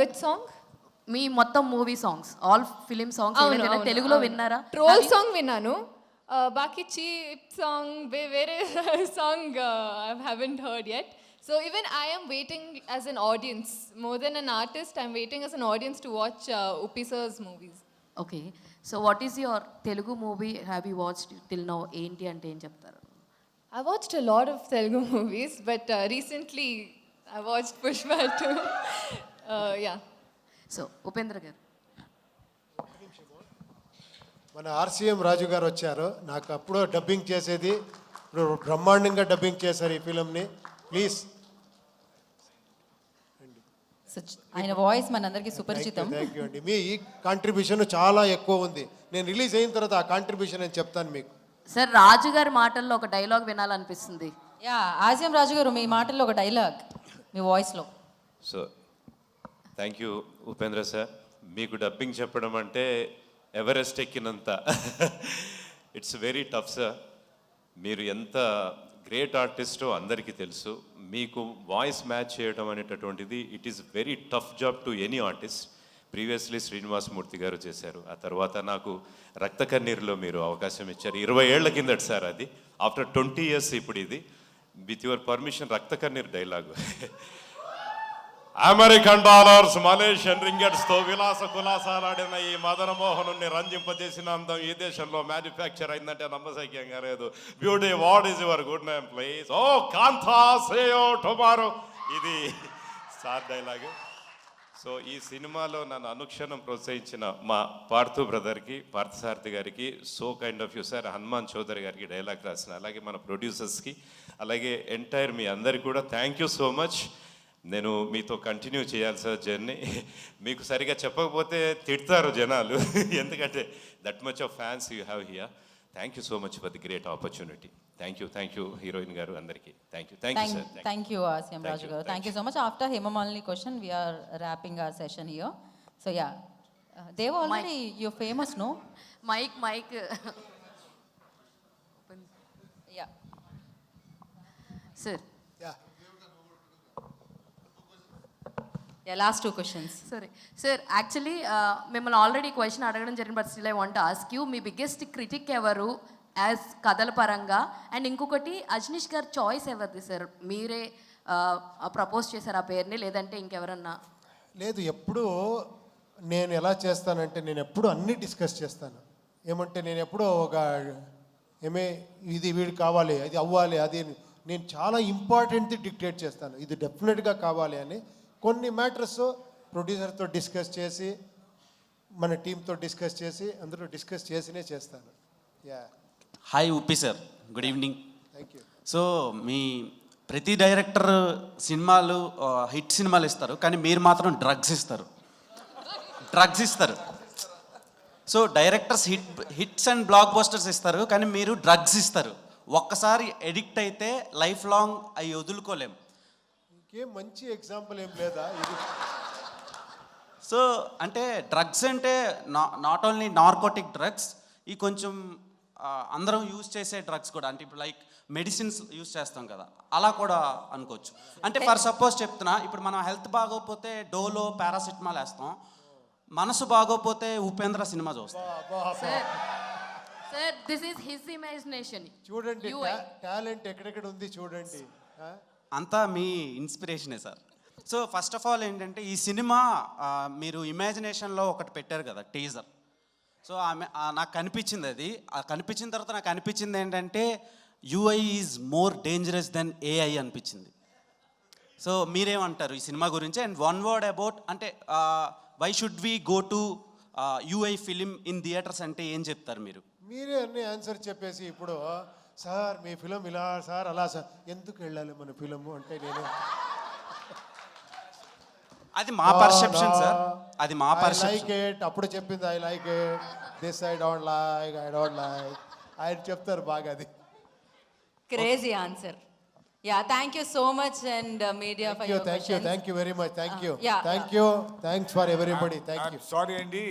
With song? మీ మొత్తం movie songs, all film songs ఏదైనా తెలుగులో విన్నారా? ట్రోల్ సాంగ్ విన్నాను. బాకీ చీప్ సాంగ్ వేరే song I haven't heard yet. So even I am waiting as an audience, more than an artist, I'm waiting as an audience to watch Uppi sir's movies. Okay, so what is your Telugu movie have you watched till now? ఏంటి అంటే ఏం చెప్తారు? I watched a lot of Telugu movies, but recently I watched Pushpa too. Yeah. So Upendra గారు. మన RCM రాజు గారు వచ్చారు. నాకు అప్పుడు డబ్బింగ్ చేసేది, ఇప్పుడు బ్రహ్మాండంగా డబ్బింగ్ చేశారు ఈ ఫిలింని. ప్లీజ్. ఆయన వాయిస్ మనందరికీ సుపరిచితం. థ్యాంక్ యూ అండి. మీ ఈ కాంట్రిబ్యూషన్ చాలా ఎక్కువ ఉంది. నేను రిలీజ్ అయిన తర్వాత ఆ కాంట్రిబ్యూషన్ నేను చెప్తాను మీకు. సార్, రాజు గారి మాటల్లో ఒక డైలాగ్ వినాలనిపిస్తుంది. యా, ఆసియం రాజు గారు మీ మాటల్లో ఒక డైలాగ్ మీ వాయిస్లో. So thank you Upendra sir. మీకు డబ్బింగ్ చెప్పడం అంటే ఎవరెస్ట్ ఎక్కినంత. It's very tough sir. మీరు ఎంత గ్రేట్ ఆర్టిస్టో అందరికీ తెలుసు. మీకు వాయిస్ మ్యాచ్ చేయడం అనేటటువంటిది it is very tough job to any artist. Previously Srinivas Murthy గారు చేశారు. ఆ తర్వాత నాకు రక్త కన్నీరులో మీరు అవకాశం ఇచ్చారు. 20 ఏళ్ల కిందట సార్ అది. ఆఫ్టర్ 20 years ఇప్పుడు ఇది. విత్ యువర్ పర్మిషన్ రక్త కన్నీరు డైలాగు. అమెరికన్ డాలర్స్, మలేషియన్ రింగెట్స్తో విలాస కులాసాలాడిన ఈ మదన మోహనుని రంజింపజేసిన అందం ఈ దేశంలో మ్యానుఫ్యాక్చర్ అయిందంటే నమ్మశక్యంగా లేదు. Beauty, what is your good name please? ఓ కాంతా సేయో టుమారో. ఇది సార్ డైలాగు. సో ఈ సినిమాలో నన్ను అనుక్షణం ప్రోత్సహించిన మా పార్థు బ్రదర్కి, పార్థసారథి గారికి, so kind of you sir, Hanuman Chowdary గారికి డైలాగ్ రాసిన, అలాగే మన ప్రొడ్యూసర్స్కి, అలాగే ఎంటైర్ మీ అందరికి కూడా థ్యాంక్ యూ సో మచ్. నేను మీతో కంటిన్యూ చేయాలి సార్ జర్నీ. మీకు సరిగా చెప్పకపోతే తిడతారు జనాలు, ఎందుకంటే that much of fans you have here. Thank you so much for the great opportunity. Thank you heroine గారు అందరికీ thank you sir. Thank you ఆసియం రాజు గారు. Thank you so much. After Hemamalini question we are wrapping our session here. So ya, Dev already you famous no? Mike ya sir. Ya, last 2 questions. సరే సార్, actually మిమ్మల్ని already question అడగడం జరిగింది, but still I want ask you, me biggest critic ఎవరు as కథల పరంగా? And ఇంకొకటి, అజనీష్ గారు చాయిస్ ఎవరిది సార్? మీరే ప్రపోజ్ చేశారు ఆ పేరుని, లేదంటే ఇంకెవరన్నా? లేదు, ఎప్పుడూ నేను ఎలా చేస్తానంటే నేను ఎప్పుడు అన్నీ డిస్కస్ చేస్తాను. ఏమంటే నేను ఎప్పుడో ఒక ఇది వీడు కావాలి, అది అవ్వాలి, అది నేను చాలా ఇంపార్టెంట్ది డిక్టేట్ చేస్తాను. ఇది డెఫినెట్గా కావాలి అని. కొన్ని మ్యాటర్స్ ప్రొడ్యూసర్తో డిస్కస్ చేసి, మన టీంతో డిస్కస్ చేసి, అందరూ డిస్కస్ చేసినే చేస్తాను. Ya. Hi Uppi sir, good evening. Thank you. So మీ ప్రతి డైరెక్టర్ సినిమాలు హిట్ సినిమాలు ఇస్తారు, కానీ మీరు మాత్రం డ్రగ్స్ ఇస్తారు. So directors hits and black busters ఇస్తారు, కానీ మీరు డ్రగ్స్ ఇస్తారు. ఒక్కసారి ఎడిక్ట్ అయితే లైఫ్ లాంగ్ అవి వదులుకోలేము. ఇంకేం మంచి ఎగ్జాంపుల్ ఏం లేదా ఇది? సో అంటే డ్రగ్స్ అంటే నాట్ ఓన్లీ నార్కోటిక్ డ్రగ్స్, ఈ కొంచెం అందరం యూజ్ చేసే డ్రగ్స్ కూడా, అంటే ఇప్పుడు లైక్ మెడిసిన్స్ యూజ్ చేస్తాం కదా, అలా కూడా అనుకోవచ్చు. అంటే ఫర్ సపోజ్ చెప్తున్నా, ఇప్పుడు మనం హెల్త్ బాగోకపోతే డోలో పారాసిటమాల్ వేస్తాం, మనసు బాగోపోతే ఉపేంద్ర సినిమా చూస్తాం. Sir, this is his imagination. చూడండి టాలెంట్ ఎక్కడెక్కడ ఉంది చూడండి. అంతా మీ ఇన్స్పిరేషనే sir. So first of all ఏంటంటే, ఈ సినిమా మీరు ఇమాజినేషన్లో ఒకటి పెట్టారు కదా టీజర్. సో నాకు కనిపించింది అది. కనిపించిన తర్వాత నాకు అనిపించింది ఏంటంటే, UI is more dangerous than AI అనిపించింది. సో మీరేమంటారు ఈ సినిమా గురించి? అండ్ వన్ వర్డ్ అబౌట్, అంటే why should we go to UI film in theatres అంటే ఏం చెప్తారు మీరు? మీరే అన్ని ఆన్సర్ చెప్పేసి, ఇప్పుడు సార్ మీ ఫిలం ఇలా సార్ అలా సార్, ఎందుకు వెళ్ళాలి మన ఫిలము అంటే, నేను అది మా పర్సెప్షన్ సార్, అది మా పర్సెప్షన్. లైక్ ఇట్ అప్పుడు చెప్పింది, I like it, this I don't like, ఆయన చెప్తారు బాగా. అది crazy answer. Yeah, thank you so much and media for your questions. Thank you very much. Thank you. Yeah. Thanks for everybody. Thank you. Sorry అండి,